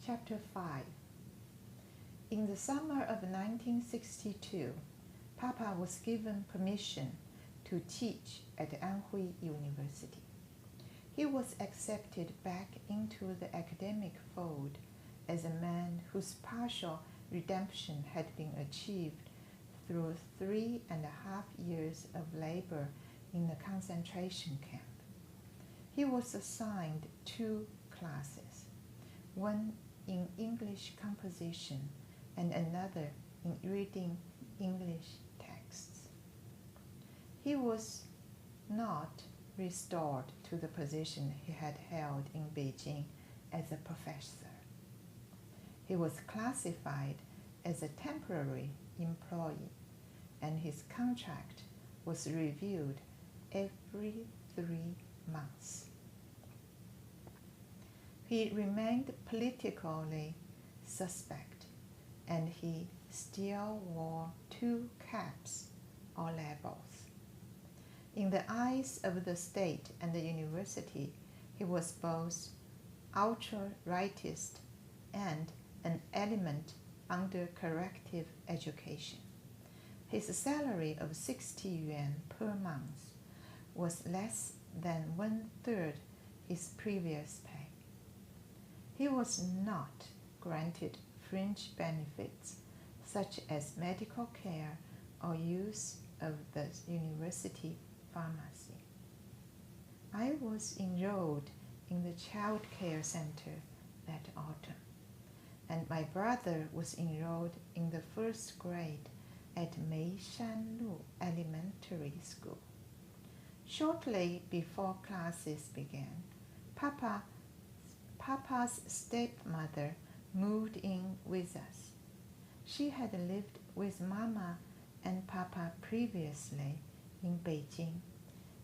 Chapter 5. In the summer of 1962, Papa was given permission to teach at Anhui University. He was accepted back into the academic fold as a man whose partial redemption had been achieved through 3.5 years of labor in a concentration camp. He was assigned 2 classes, one in English composition and another in reading English texts. He was not restored to the position he had held in Beijing as a professor. He was classified as a temporary employee, and his contract was reviewed every 3 months. He remained politically suspect, and he still wore 2 caps or labels. In the eyes of the state and the university, he was both ultra-rightist and an element under corrective education. His salary of 60 yuan per month was less than 1/3 his previous pay. He was not granted fringe benefits such as medical care or use of the university pharmacy. I was enrolled in the child care center that autumn, and my brother was enrolled in the 1st grade at Meishanlu Elementary School. Shortly before classes began, Papa's stepmother moved in with us. She had lived with Mama and Papa previously in Beijing.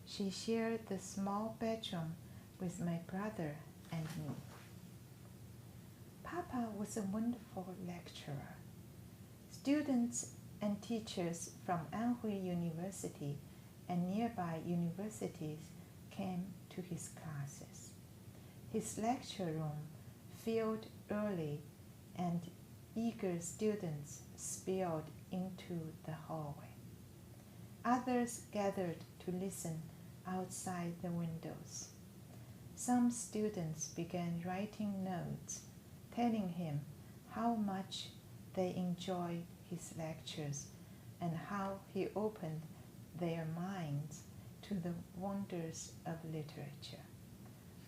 She shared the small bedroom with my brother and me. Papa was a wonderful lecturer. Students and teachers from Anhui University and nearby universities came to his classes. His lecture room filled early, and eager students spilled into the hallway. Others gathered to listen outside the windows. Some students began writing notes telling him how much they enjoyed his lectures and how he opened their minds to the wonders of literature.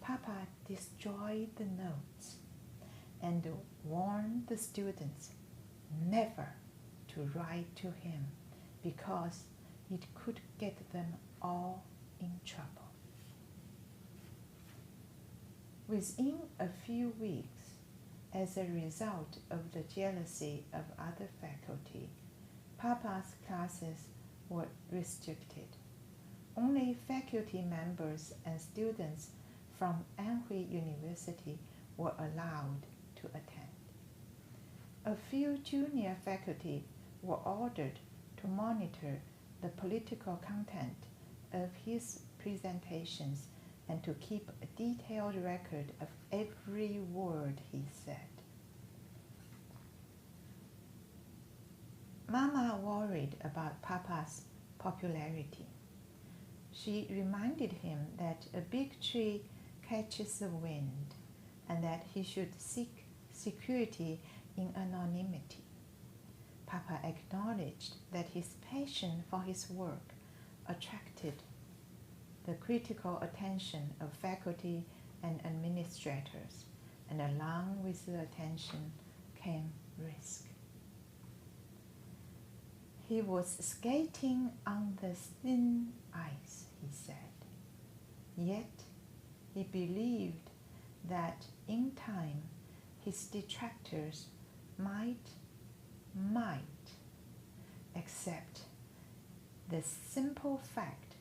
Papa destroyed the notes and warned the students never to write to him because it could get them all in trouble. Within a few weeks, as a result of the jealousy of other faculty, Papa's classes were restricted. Only faculty members and students from Anhui University were allowed to attend. A few junior faculty were ordered to monitor the political content of his presentations and to keep a detailed record of every word he said. Mama worried about Papa's popularity. She reminded him that a big tree catches the wind and that he should seek security in anonymity. Papa acknowledged that his passion for his work attracted the critical attention of faculty and administrators, and along with the attention came risk. He was skating on the thin ice, he said. Yet he believed that in time his detractors might accept the simple fact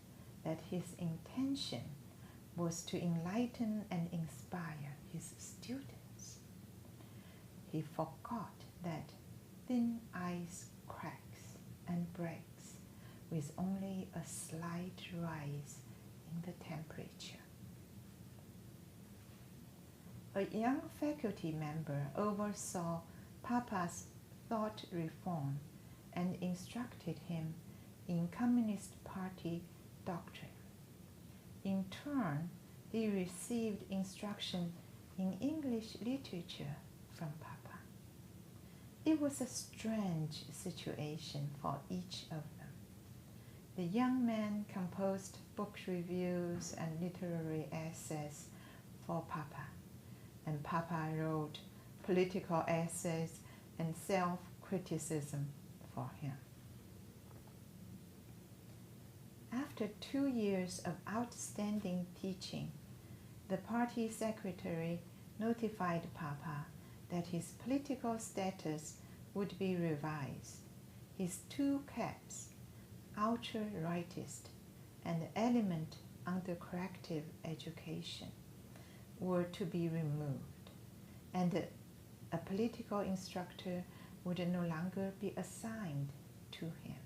that his intention was to enlighten and inspire his students. He forgot that thin ice cracks and breaks with only a slight rise in the temperature. A young faculty member oversaw Papa's thought reform and instructed him in Communist Party doctrine. In turn, he received instruction in English literature from Papa. It was a strange situation for each of them. The young man composed book reviews and literary essays for Papa, and Papa wrote political essays and self-criticism for him. After 2 years of outstanding teaching, the party secretary notified Papa that his political status would be revised. His 2 caps, ultra-rightist and element under corrective education, were to be removed, and a political instructor would no longer be assigned to him.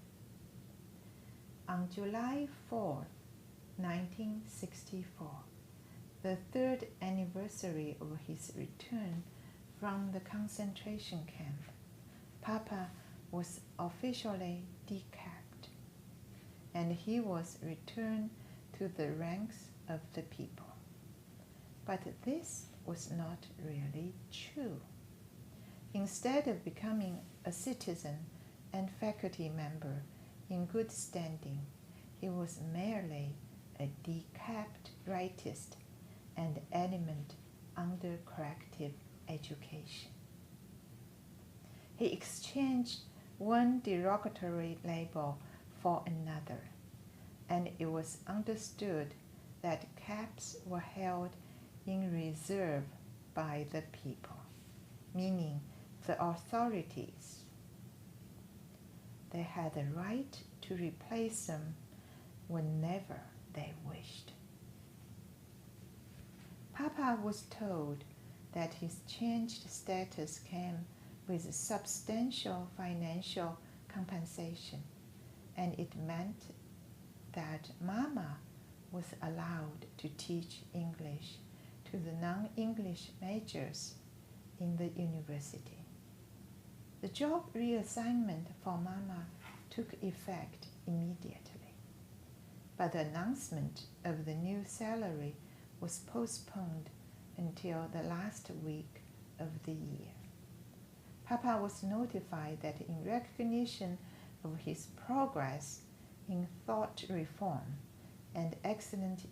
On July 4, 1964, the 3rd anniversary of his return from the concentration camp, Papa was officially decapped, and he was returned to the ranks of the people. But this was not really true. Instead of becoming a citizen and faculty member in good standing, he was merely a decapped rightist and element under corrective education. He exchanged one derogatory label for another, and it was understood that caps were held in reserve by the people, meaning the authorities. They had the right to replace them whenever they wished. Papa was told that his changed status came with substantial financial compensation, and it meant that Mama was allowed to teach English to the non-English majors in the university. The job reassignment for Mama took effect immediately, but the announcement of the new salary was postponed until the last week of the year. Papa was notified that in recognition of his progress in thought reform and excellence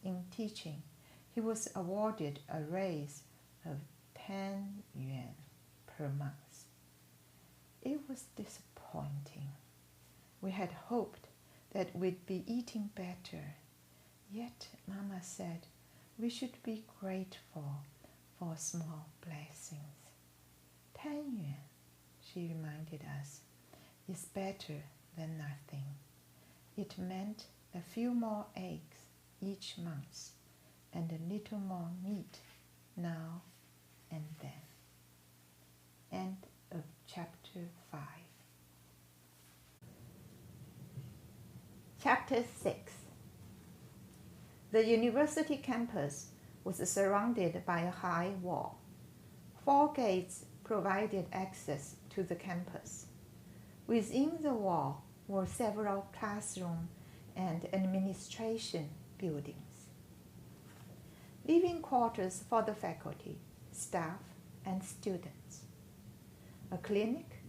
in teaching, he was awarded a raise of 10 yuan per month. It was disappointing. We had hoped that we'd be eating better, yet Mama said we should be grateful for small blessings. 10 yuan, she reminded us, is better than nothing. It meant a few more eggs each month and a little more meat now and then. End of chapter 5. Chapter 6. The university campus was surrounded by a high wall. 4 gates provided access to the campus. Within the wall were several classrooms and administration buildings. Living quarters for the faculty, staff, and students. A clinic,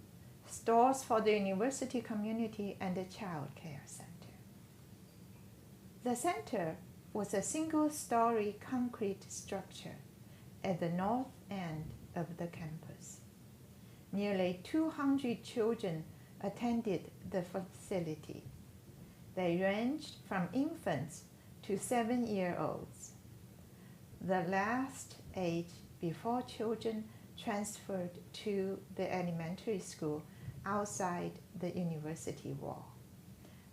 stores for the university community, and a child care center. The center was a single-story concrete structure at the north end of the campus. Nearly 200 children attended the facility. They ranged from infants to 7-year-olds, the last age before children transferred to the elementary school outside the university wall,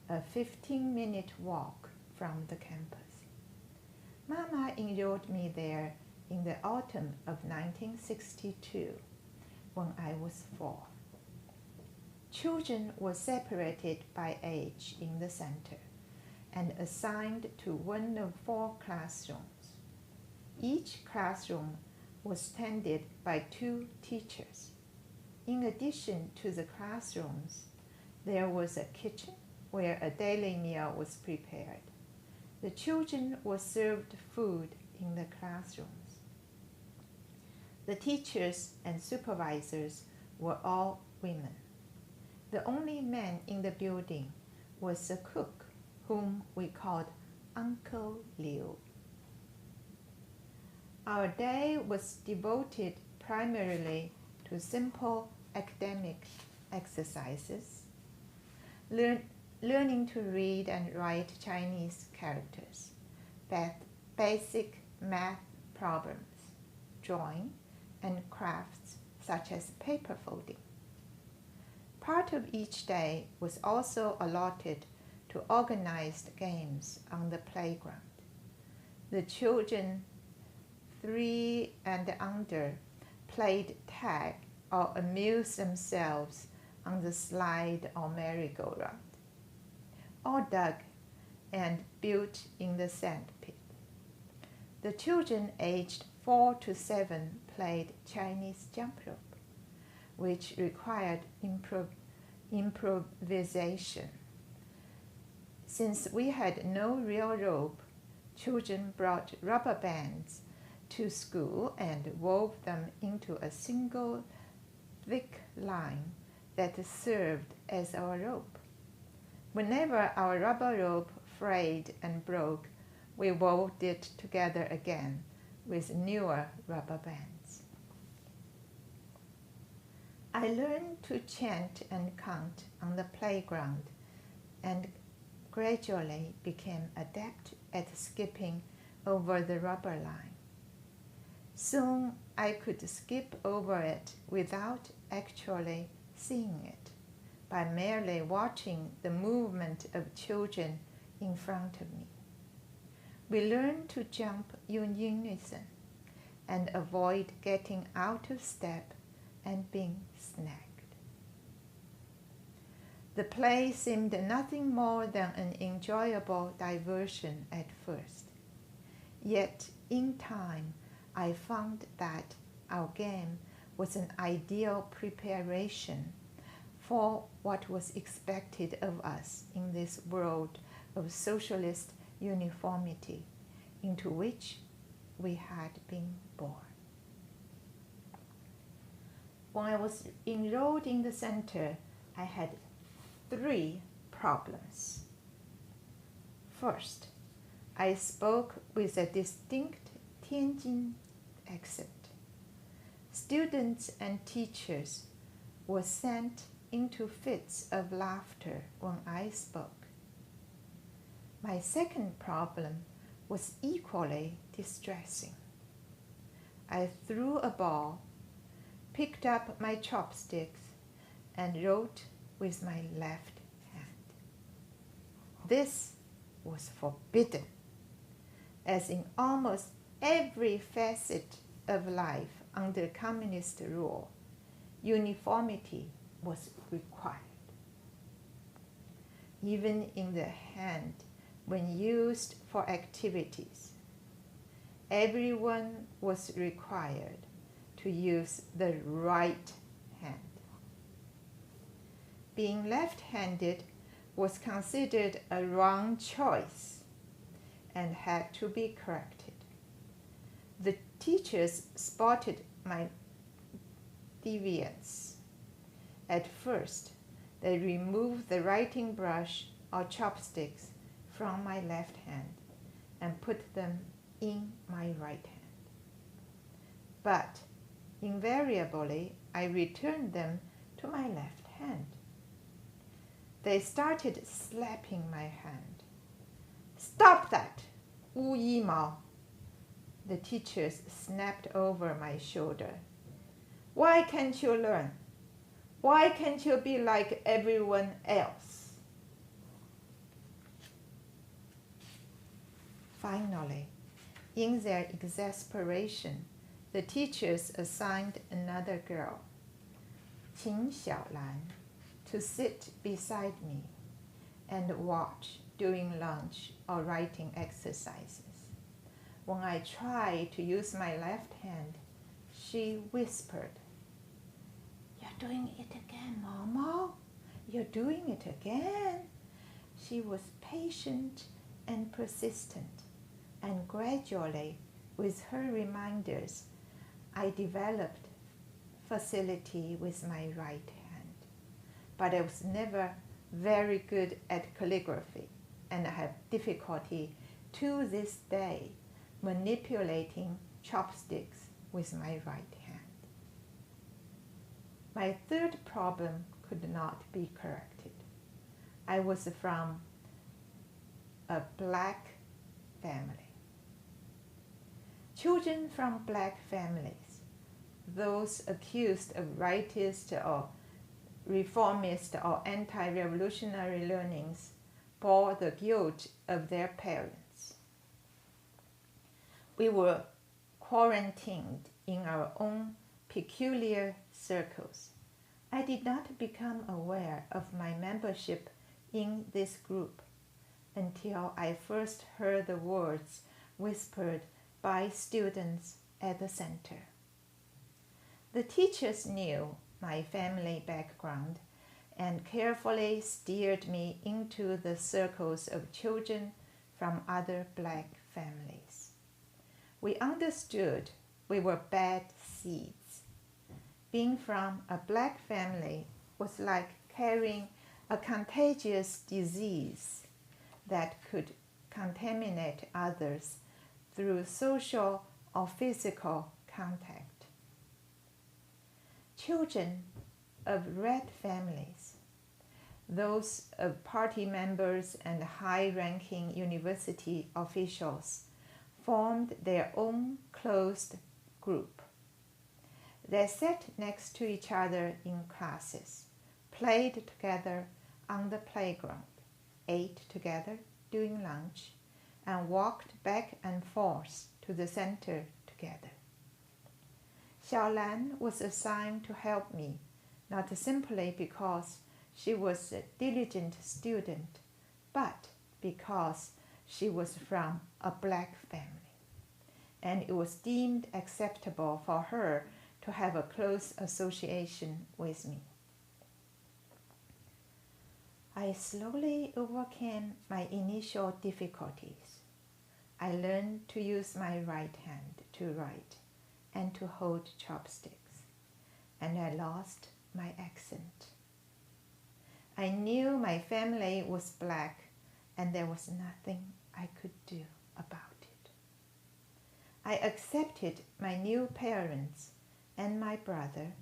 a 15-minute walk from the campus. Mama enrolled me there in the autumn of 1962, when I was 4. Children were separated by age in the center and assigned to one of 4 classrooms. Each classroom was tended by 2 teachers. In addition to the classrooms, there was a kitchen where a daily meal was prepared. The children were served food in the classrooms. The teachers and supervisors were all women. The only man in the building was a cook, whom we called Uncle Liu. Our day was devoted primarily to simple academic exercises, learning to read and write Chinese characters, basic math problems, drawing, and crafts such as paper folding. Part of each day was also allotted to organized games on the playground. The children 3 and under played tag or amused themselves on the slide or merry-go-round, or dug and built in the sand pit. The children aged 4 to 7 played Chinese jump rope, which required improvisation. Since we had no real rope, children brought rubber bands to school and wove them into a single thick line that served as our rope. Whenever our rubber rope frayed and broke, we wove it together again with newer rubber bands. I learned to chant and count on the playground and gradually became adept at skipping over the rubber line. Soon I could skip over it without actually seeing it, by merely watching the movement of children in front of me. We learned to jump in unison and avoid getting out of step and being snagged. The play seemed nothing more than an enjoyable diversion at first. Yet, in time, I found that our game was an ideal preparation for what was expected of us in this world of socialist uniformity into which we had been born. When I was enrolled in the center, I had 3 problems. First, I spoke with a distinct Tianjin accent. Students and teachers were sent into fits of laughter when I spoke. My second problem was equally distressing. I threw a ball, picked up my chopsticks, and wrote with my left hand. This was forbidden, as in almost every facet of life under communist rule, uniformity was required. Even in the hand, when used for activities, everyone was required to use the right hand. Being left-handed was considered a wrong choice and had to be corrected. The teachers spotted my deviance. At first, they removed the writing brush or chopsticks from my left hand and put them in my right hand. But invariably, I returned them to my left hand. They started slapping my hand. "Stop that, Wu Yimao!" The teachers snapped over my shoulder. "Why can't you learn? Why can't you be like everyone else?" Finally, in their exasperation, the teachers assigned another girl, Qin Xiaolan, to sit beside me and watch during lunch or writing exercises. When I tried to use my left hand, she whispered, "You're doing it again, Mama. You're doing it again." She was patient and persistent, and gradually, with her reminders, I developed facility with my right hand. But I was never very good at calligraphy, and I have difficulty to this day manipulating chopsticks with my right hand. My third problem could not be corrected. I was from a black family. Children from black families, those accused of rightist or reformist or anti-revolutionary leanings, bore the guilt of their parents. We were quarantined in our own peculiar circles. I did not become aware of my membership in this group until I first heard the words whispered by students at the center. The teachers knew my family background and carefully steered me into the circles of children from other black families. We understood we were bad seeds. Being from a black family was like carrying a contagious disease that could contaminate others through social or physical contact. Children of red families, those of party members and high-ranking university officials, formed their own closed group. They sat next to each other in classes, played together on the playground, ate together during lunch, and walked back and forth to the center together. Xiaolan was assigned to help me, not simply because she was a diligent student, but because she was from a black family, and it was deemed acceptable for her to have a close association with me. I slowly overcame my initial difficulties. I learned to use my right hand to write and to hold chopsticks, and I lost my accent. I knew my family was black, and there was nothing I could do about it. I accepted my new parents and my brother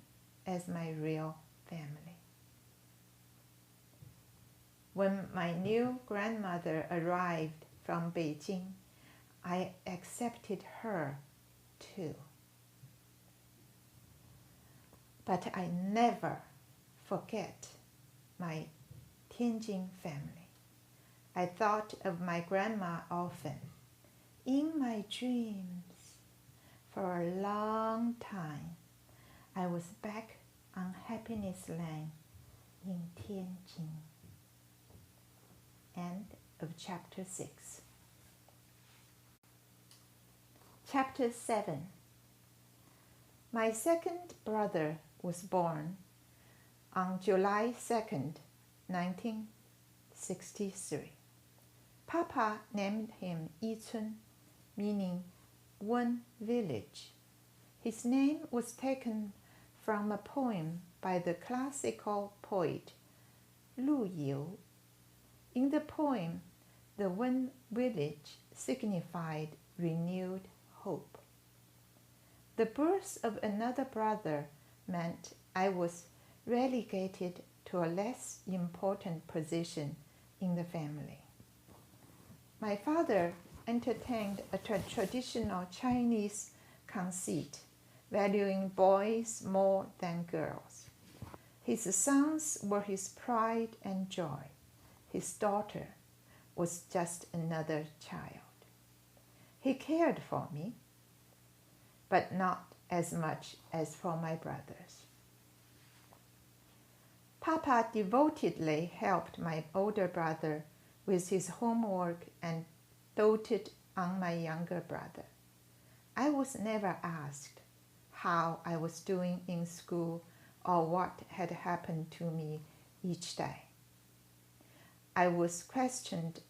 as my real family. When my new grandmother arrived from Beijing, I accepted her too. But I never forget my Tianjin family. I thought of my grandma often. In my dreams, for a long time, I was back on Happiness Land in Tianjin. End of chapter 6. Chapter 7. My second brother was born on July 2nd, 1963. Papa named him Yichun, meaning one village. His name was taken from a poem by the classical poet Lu Yu. In the poem, the one village signified renewed hope. The birth of another brother meant I was relegated to a less important position in the family. My father entertained a traditional Chinese conceit, valuing boys more than girls. His sons were his pride and joy. His daughter was just another child. He cared for me, but not as much as for my brothers. Papa devotedly helped my older brother with his homework and doted on my younger brother. I was never asked how I was doing in school or what had happened to me each day. I wasn't questioned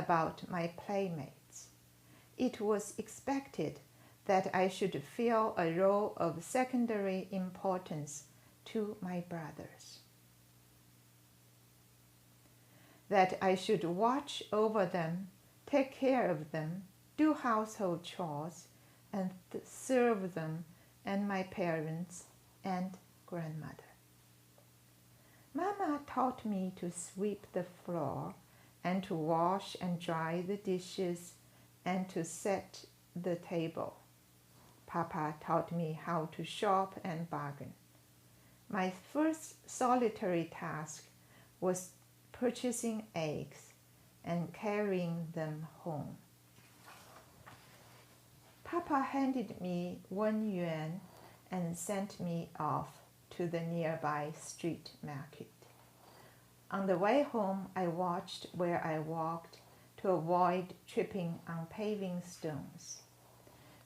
about my playmates. It was expected that I should fill a role of secondary importance to my brothers, that I should watch over them, take care of them, do household chores, and serve them and my parents and grandmother. Mama taught me to sweep the floor and to wash and dry the dishes and to set the table. Papa taught me how to shop and bargain. My first solitary task was purchasing eggs and carrying them home. Papa handed me 1 yuan and sent me off to the nearby street market. On the way home, I watched where I walked to avoid tripping on paving stones.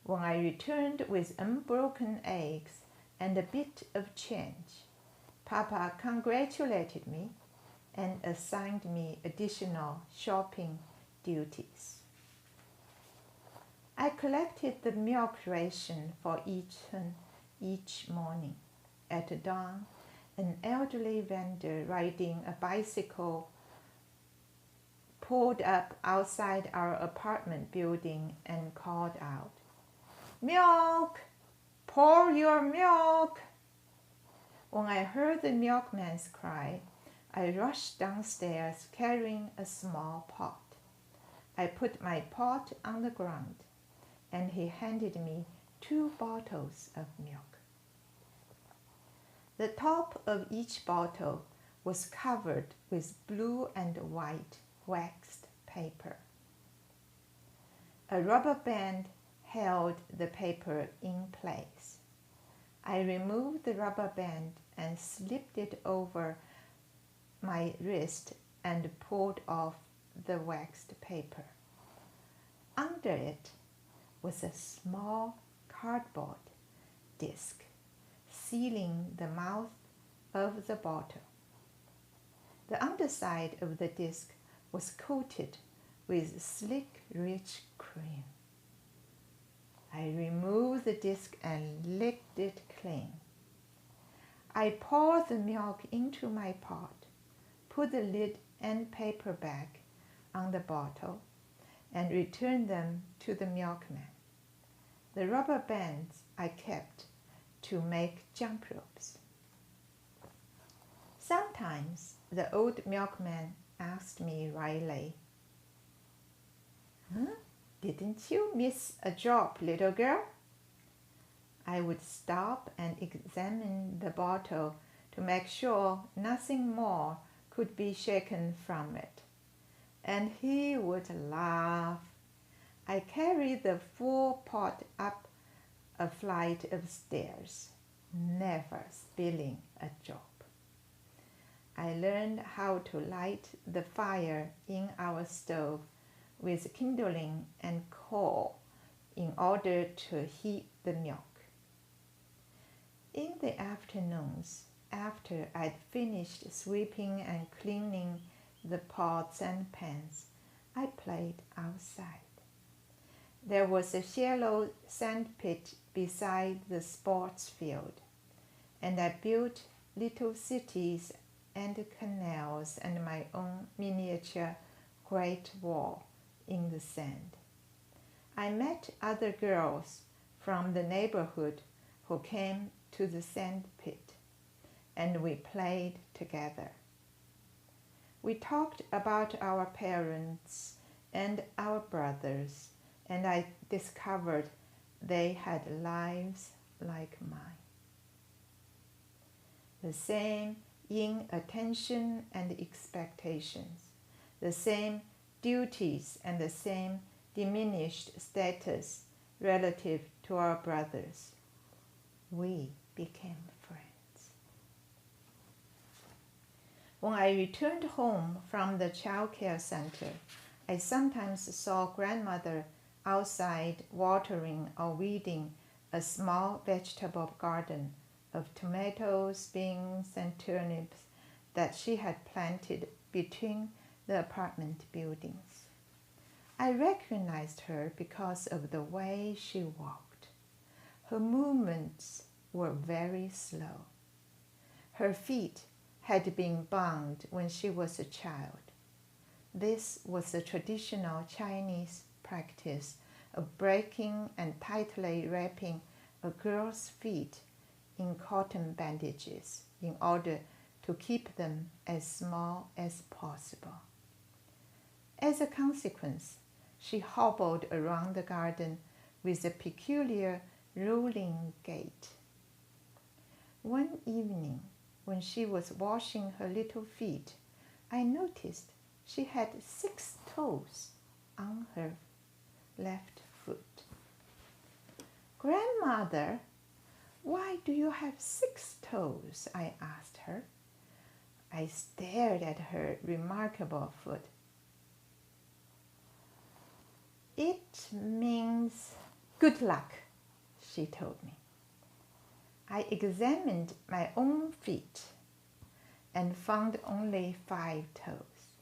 When I returned with unbroken eggs and a bit of change, Papa congratulated me and assigned me additional shopping duties. I collected the milk ration for each morning. At dawn, an elderly vendor riding a bicycle pulled up outside our apartment building and called out, "Milk! Pour your milk!" When I heard the milkman's cry, I rushed downstairs carrying a small pot. I put my pot on the ground, and he handed me 2 bottles of milk. The top of each bottle was covered with blue and white waxed paper. A rubber band held the paper in place. I removed the rubber band and slipped it over my wrist and pulled off the waxed paper. Under it was a small cardboard disc sealing the mouth of the bottle. The underside of the disc was coated with slick, rich cream. I removed the disc and licked it clean. I poured the milk into my pot, put the lid and paper back on the bottle, and returned them to the milkman. The rubber bands I kept to make jump ropes. Sometimes the old milkman asked me wryly, "Didn't you miss a drop, little girl?" I would stop and examine the bottle to make sure nothing more could be shaken from it, and he would laugh. I carried the full pot up a flight of stairs, never spilling a drop. I learned how to light the fire in our stove with kindling and coal in order to heat the milk. In the afternoons, after I'd finished sweeping and cleaning the pots and pans, I played outside. There was a shallow sandpit beside the sports field, and I built little cities and canals and my own miniature Great Wall in the sand. I met other girls from the neighborhood who came to the sandpit, and we played together. We talked about our parents and our brothers, and I discovered they had lives like mine. The same inattention and expectations, the same duties and the same diminished status relative to our brothers. We became friends. When I returned home from the child care center, I sometimes saw grandmother outside watering or weeding a small vegetable garden of tomatoes, beans, and turnips that she had planted between the apartment buildings. I recognized her because of the way she walked. Her movements were very slow. Her feet had been bound when she was a child. This was a traditional Chinese practice of breaking and tightly wrapping a girl's feet in cotton bandages in order to keep them as small as possible. As a consequence, she hobbled around the garden with a peculiar rolling gait. One evening, when she was washing her little feet, I noticed she had 6 toes on her left foot. "Grandmother, why do you have 6 toes?" I asked her. I stared at her remarkable foot. "It means good luck," she told me. I examined my own feet and found only 5 toes.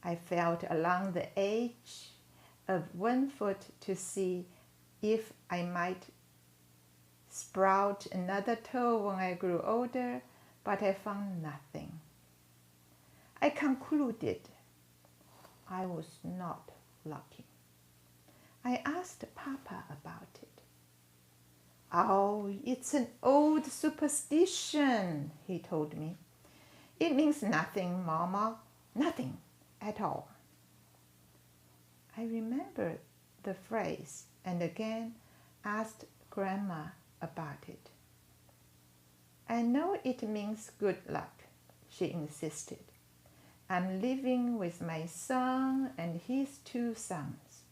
I felt along the edge of one foot to see if I might sprout another toe when I grew older, but I found nothing. I concluded I was not lucky. I asked Papa about it. "Oh, it's an old superstition," he told me. "It means nothing, Mama, nothing at all." I remembered the phrase and again asked Grandma about it. "I know it means good luck," she insisted. "I'm living with my son and his 2 sons.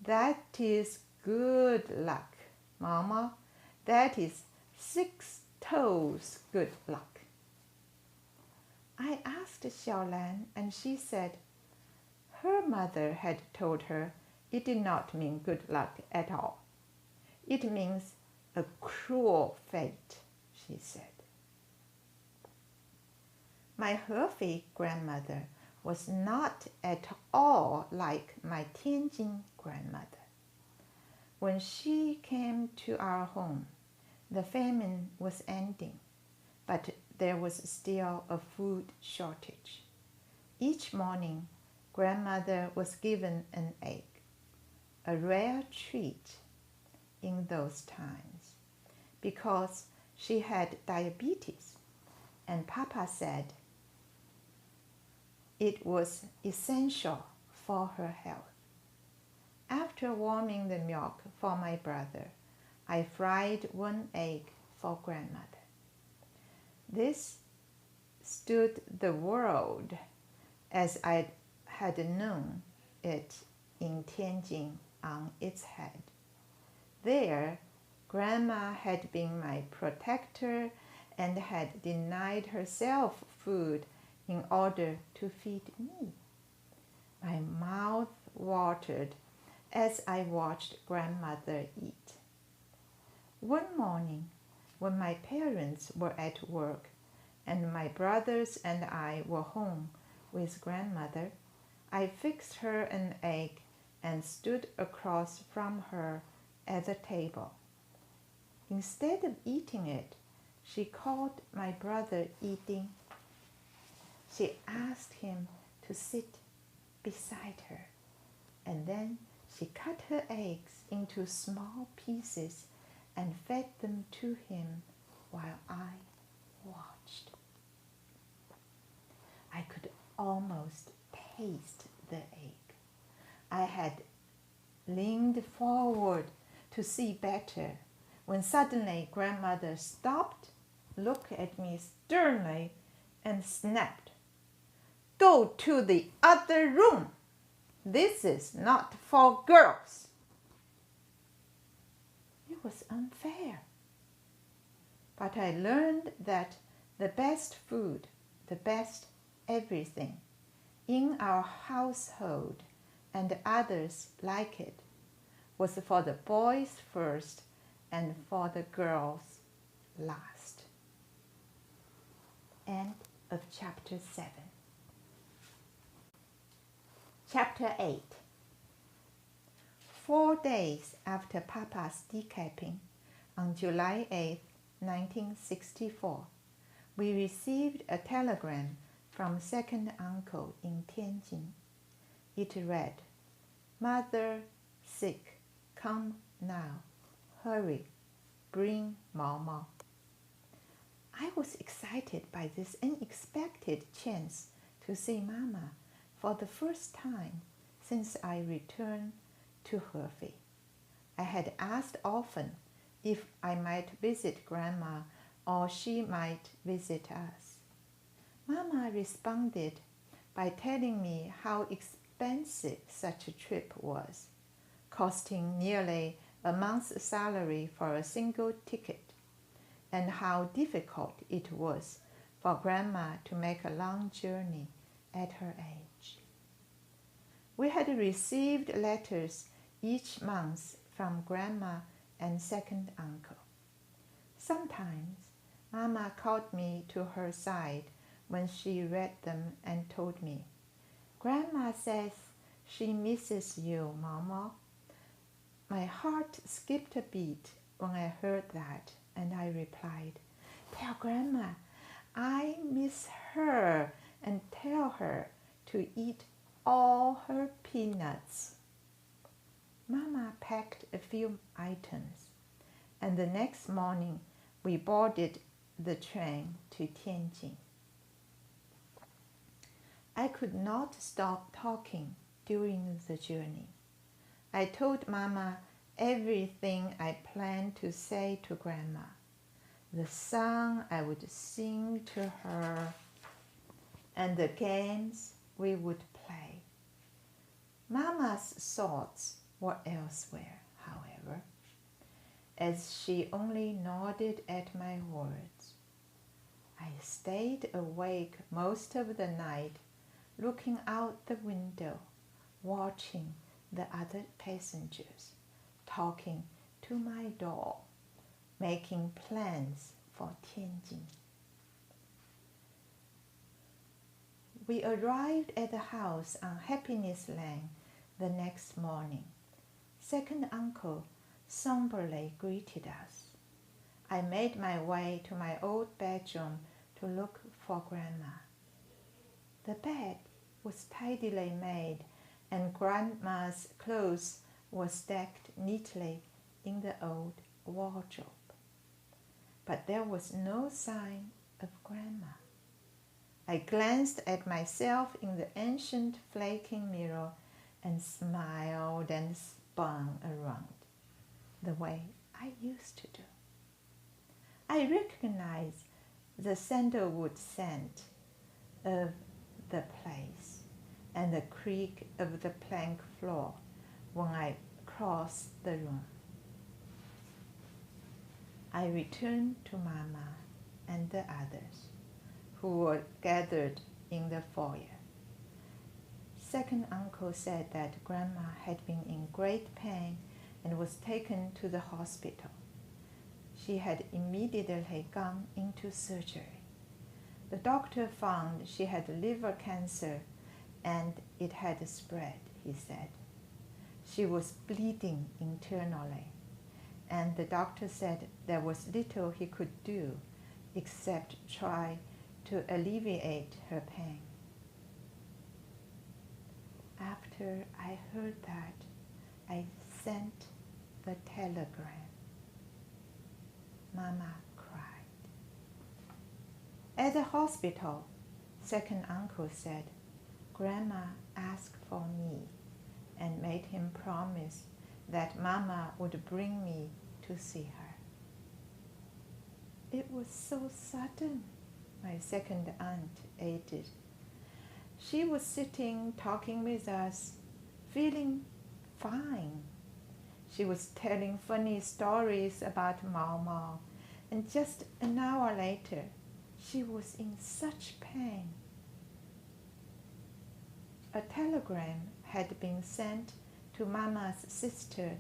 That is good luck, Mama. That is 6 toes good luck." I asked Xiaolan, and she said her mother had told her it did not mean good luck at all. "It means a cruel fate," she said. My Hefei grandmother was not at all like my Tianjin grandmother. When she came to our home, the famine was ending, but there was still a food shortage. Each morning, grandmother was given an egg, a rare treat in those times, because she had diabetes, and Papa said it was essential for her health. After warming the milk for my brother, I fried 1 egg for grandmother. This stood the world as I had known it in Tianjin on its head. There, Grandma had been my protector and had denied herself food in order to feed me. My mouth watered as I watched grandmother eat. One morning, when my parents were at work and my brothers and I were home with grandmother, I fixed her an egg and stood across from her at the table. Instead of eating it, she caught my brother eating. She asked him to sit beside her, and then she cut her eggs into small pieces and fed them to him while I watched. I could almost taste the egg. I had leaned forward to see better when suddenly grandmother stopped, looked at me sternly, and snapped, "Go to the other room. This is not for girls." It was unfair. But I learned that the best food, the best everything, in our household and others like it was for the boys first and for the girls last. End of Chapter 7. Chapter 8. 4 days after Papa's decapping, on July 8, 1964, we received a telegram from second uncle in Tianjin. It read, "Mother sick, come now, hurry, bring Mao Mao." I was excited by this unexpected chance to see Mama for the first time since I returned to Hefei. I had asked often if I might visit Grandma or she might visit us. Mama responded by telling me how expensive such a trip was, costing nearly a month's salary for a single ticket, and how difficult it was for Grandma to make a long journey at her age. We had received letters each month from Grandma and second uncle. Sometimes Mama called me to her side when she read them and told me, "Grandma says she misses you, Mama." My heart skipped a beat when I heard that, and I replied, "Tell Grandma I miss her and tell her to eat all her peanuts." Mama packed a few items, and the next morning we boarded the train to Tianjin. I could not stop talking during the journey. I told Mama everything I planned to say to Grandma, the song I would sing to her, and the games we would play. Mama's thoughts were elsewhere, however, as she only nodded at my words. I stayed awake most of the night, looking out the window, watching the other passengers, talking to my doll, making plans for Tianjin. We arrived at the house on Happiness Lane the next morning. Second uncle somberly greeted us. I made my way to my old bedroom to look for Grandma. The bed was tidily made, and Grandma's clothes were stacked neatly in the old wardrobe. But there was no sign of Grandma. I glanced at myself in the ancient flaking mirror and smiled and spun around, the way I used to do. I recognized the sandalwood scent of the place and the creak of the plank floor when I crossed the room. I returned to Mama and the others, who were gathered in the foyer. Second uncle said that Grandma had been in great pain and was taken to the hospital. She had immediately gone into surgery. The doctor found she had liver cancer and it had spread, he said. She was bleeding internally, and the doctor said there was little he could do except try to alleviate her pain. After I heard that, I sent the telegram. Mama cried. At the hospital, second uncle said, Grandma asked for me and made him promise that Mama would bring me to see her. It was so sudden, my second aunt added. She was sitting talking with us, feeling fine. She was telling funny stories about Mao Mao, and just an hour later, she was in such pain. A telegram had been sent to Mama's sister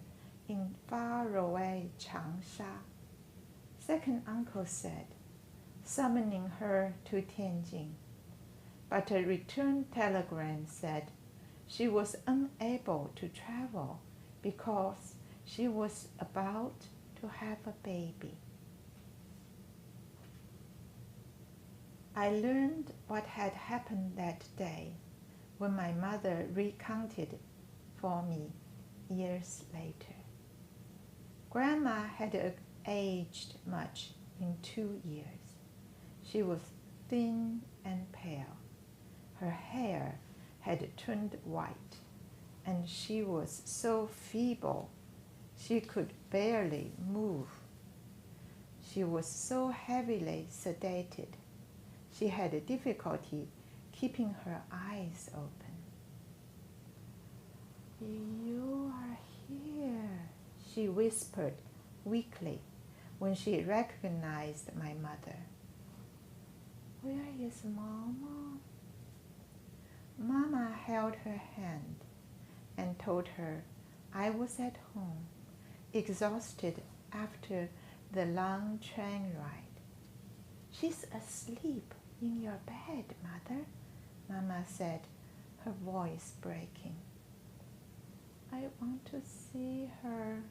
in faraway Changsha. Second uncle said, summoning her to Tianjin. But a return telegram said she was unable to travel because she was about to have a baby. I learned what had happened that day when my mother recounted for me years later. Grandma had aged much in 2 years. She was thin and pale. Her hair had turned white, and she was so feeble she could barely move. She was so heavily sedated, she had difficulty keeping her eyes open. "You are here," she whispered weakly when she recognized my mother. "Where is Mama?" Mama held her hand and told her I was at home, exhausted after the long train ride. "She's asleep in your bed, Mother," Mama said, her voice breaking. "I want to see her,"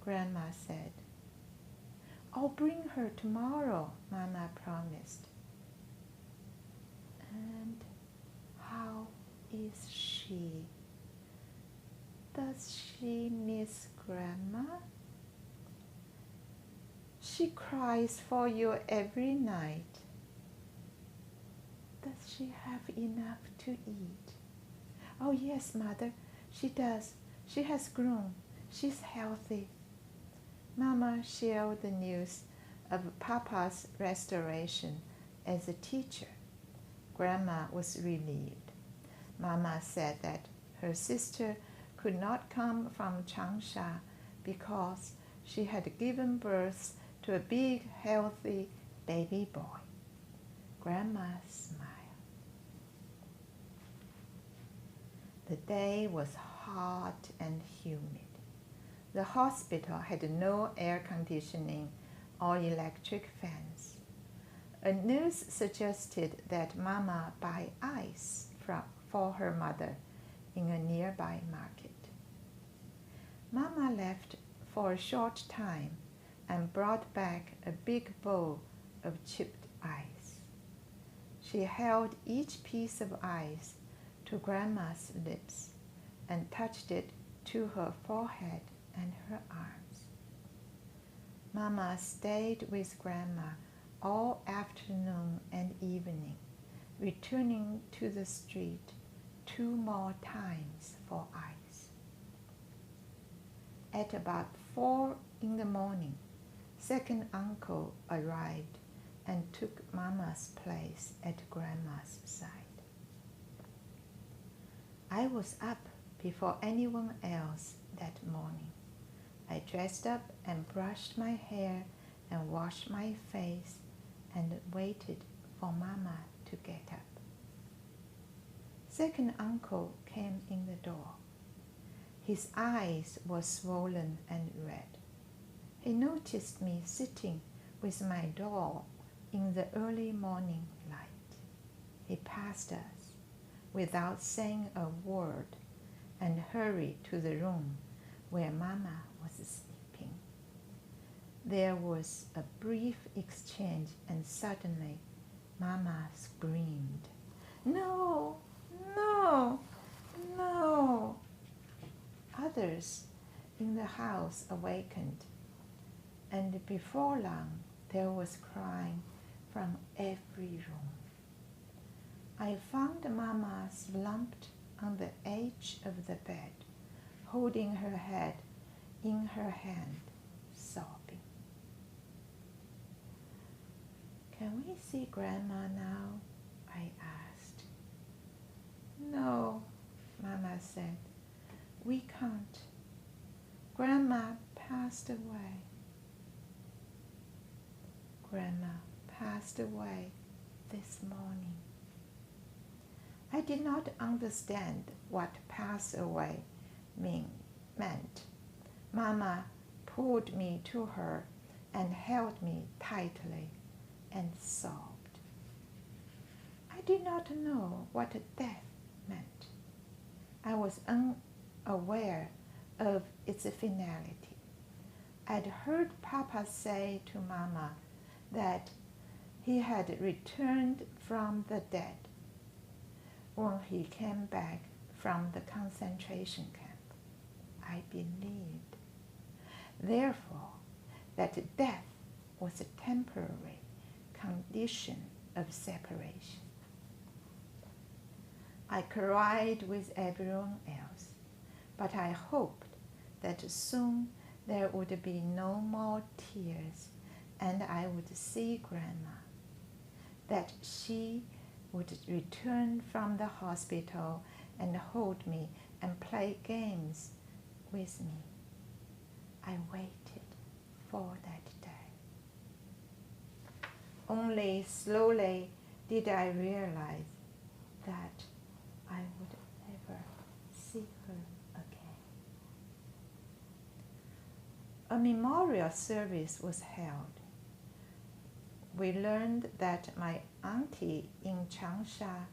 Grandma said. "I'll bring her tomorrow," Mama promised. "And how is she? Does she miss Grandma?" "She cries for you every night." "Does she have enough to eat?" "Oh yes, Mother, she does. She has grown. She's healthy." Mama shared the news of Papa's restoration as a teacher. Grandma was relieved. Mama said that her sister could not come from Changsha because she had given birth to a big, healthy baby boy. Grandma smiled. The day was hot and humid. The hospital had no air conditioning or electric fans. A nurse suggested that Mama buy ice for her mother in a nearby market. Mama left for a short time and brought back a big bowl of chipped ice. She held each piece of ice to Grandma's lips and touched it to her forehead and her arms. Mama stayed with Grandma all afternoon and evening, returning to the street 2 more times for ice. At about 4 in the morning, second uncle arrived and took Mama's place at Grandma's side. I was up before anyone else that morning. I dressed up and brushed my hair and washed my face and waited for Mama to get up. Second uncle came in the door. His eyes were swollen and red. He noticed me sitting with my doll in the early morning light. He passed us without saying a word and hurried to the room where Mama was sleeping. There was a brief exchange and suddenly Mama screamed, "No, no, no!" Others in the house awakened, and before long there was crying from every room. I found Mama slumped on the edge of the bed, holding her head in her hand, sobbing. "Can we see Grandma now?" I asked. "No," Mama said. "We can't. Grandma passed away." Grandma passed away this morning. I did not understand what pass away meant. Mama pulled me to her and held me tightly and sobbed. I did not know what death meant. I was unaware of its finality. I'd heard Papa say to Mama that he had returned from the dead when he came back from the concentration camp. I believed, therefore, that death was a temporary condition of separation. I cried with everyone else, but I hoped that soon there would be no more tears and I would see Grandma, that she would return from the hospital and hold me and play games with me. I waited for that day. Only slowly did I realize that I would never see her again. A memorial service was held. We learned that my auntie in Changsha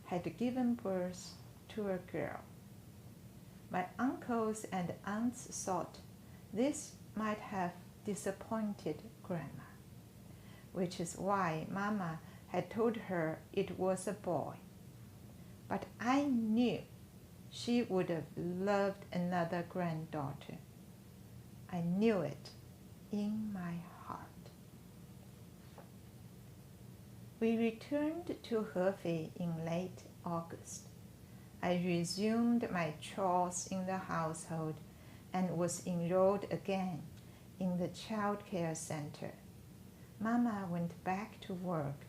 had given birth to a girl. My uncles and aunts thought this might have disappointed Grandma, which is why Mama had told her it was a boy. But I knew she would have loved another granddaughter. I knew it in my heart. We returned to Hefei in late August. I resumed my chores in the household and was enrolled again in the child care center. Mama went back to work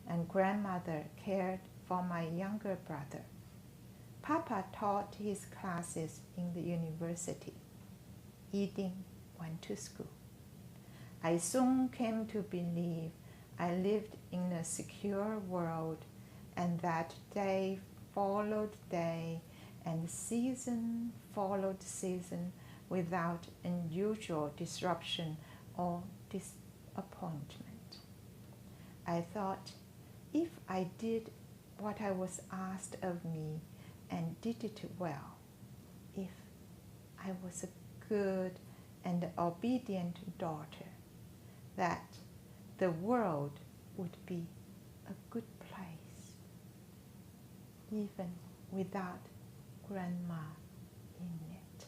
and grandmother cared for my younger brother. Papa taught his classes in the university. Yiding went to school. I soon came to believe I lived in a secure world, and that day followed day and season followed season without unusual disruption or disappointment. I thought if I did what I was asked of me and did it well, if I was a good and obedient daughter, that the world would be a good place, even without Grandma in it.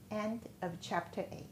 End of chapter 8.